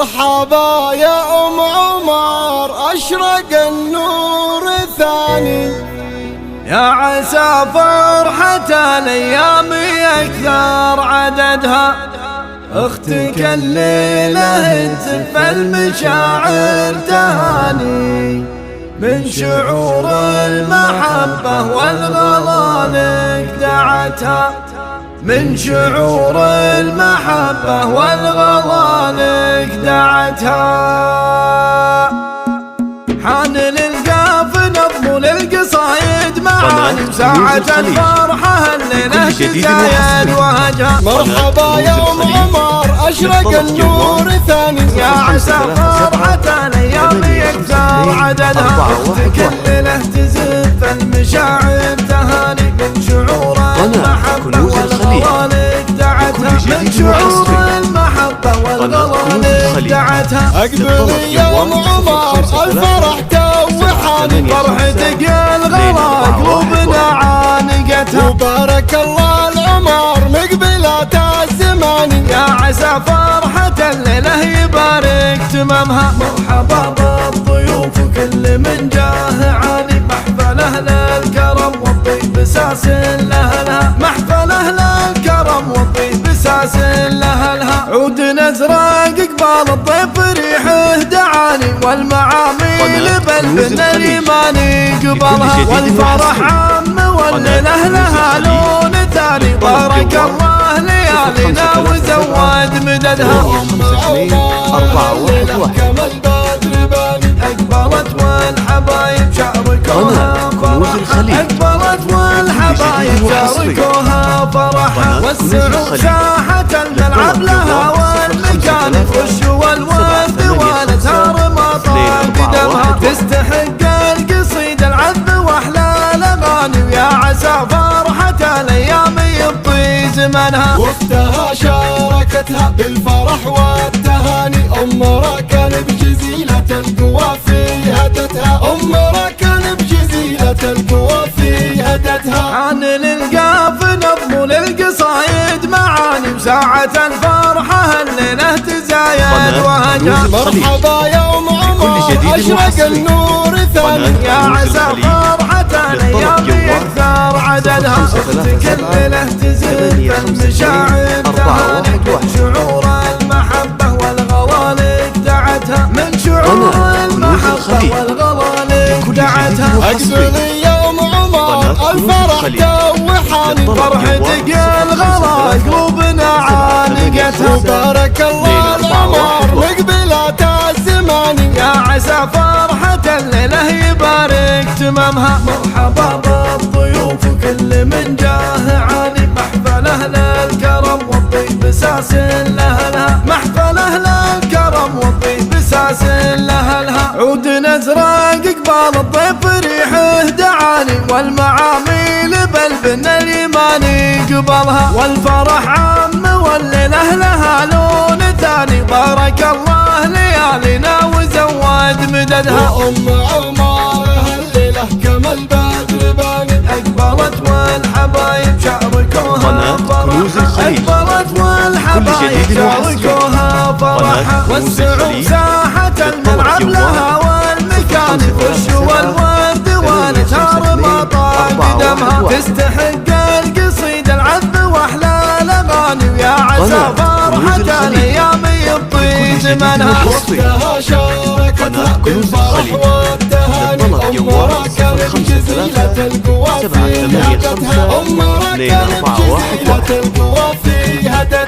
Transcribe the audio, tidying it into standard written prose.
مرحبا يا أم عمر أشرق النور الثاني، يا عسى فرحة الأيام يكثر عددها، اختك الليلة تزف المشاعر تهاني، من شعور المحبة والغلا لك دعتها، من شعور المحبة والغلا لك دعتها. حان للقاف نظم للقصايد معاني وساعة الفرحة الليلة تزايد وهجها. مرحبا يا أم عمر أشرق النور ثاني، يا عسى فرحة الأيام يكثر عددها، اختك الليلة تزف المشاعر تهاني، من شعور المحبة والغلا لك دعتها، من شعور المحبة والغلا لك دعتها. أقبلي يا أم عمر الفرح توحاني، فرحتك يا الغلا قلوبنا عانقتها، وبارك الله العمر مقبلات الزمان، يا عسى فرحة الليلة يبارك تمامها. مرحبا بالضيوف وكل من جاه عاني، محفله للكرم والطيب ساس لأهلها، محفله للكرم والطيب ساس لأهلها. عود نزرق قبال الضيف ريحه دعاني، والمعاميل بالبن اليماني قبلها، والفرح عام والليلة لها لون ثاني، بارك الله ليالينا وزود مددها. كما البدر باني، أقبلت والحبايب شاركوها فرحها، أقبلت والحبايب شاركوها فرحها، وسعوا ساحة الملعب لها والمكان الخش والورد والأزهار ما طاق دمها، تستحق القصيد العذب وأحلى الأغاني، ويا عسى فرحة الأيام يبطي زمنها. واختها شاركتها بالفرح والتهاني، أم راكان بجزيلة القوى في هدتها، أم راكان بجزيلة القوى في هدتها. عن للقاف نظم للقصايد معاني، وساعة الفرحة الليلة تزايد وهجها. مرحبا يا أم عمر أشرق النور ثاني، يا عسى فرحة الأيام يكثر عددها، اختك الليلة تزف المشاعر تهاني، من شعور المحبة والغلا لك دعتها، من شعور المحبة والغلا لك دعتها. أقبلي يا أم عمر الفرح توحاني، فرحتك يا الغلا قلوبنا عانقتها، وبارك الله العمر مقبلات الزمان، يا عسى فرحة الليلة يبارك تمامها. مرحبا بالضيوف وكل من جاه عاني، محفله للكرم والطيب ساس لأهلها، محفله للكرم والطيب ساس لأهلها. عود نزرق قبال الضيف ريحه دعاني، والمعاميل بالبن اليماني قبلها، والفرح عام والليلة لها لون ثاني، بارك الله ليالينا وزود مددها. وأم عمر هالليلة كما البدر باني، أقبلت والحبايب شاركوها فرحها، أقبلت والحبايب شاركوها فرحها، وسعوا ساحة الملعب لها والمكان الخش والورد والأزهار ما طاق دمها، تستحق القصيد العذب وأحلى الأغاني، ويا عسى فرحة الأيام يبطي زمنها. واختها شاركتها بالفرح والتهاني، أم راكان بجزيلة القوى في هدتها، أم راكان بجزيلة القوى في هدتها.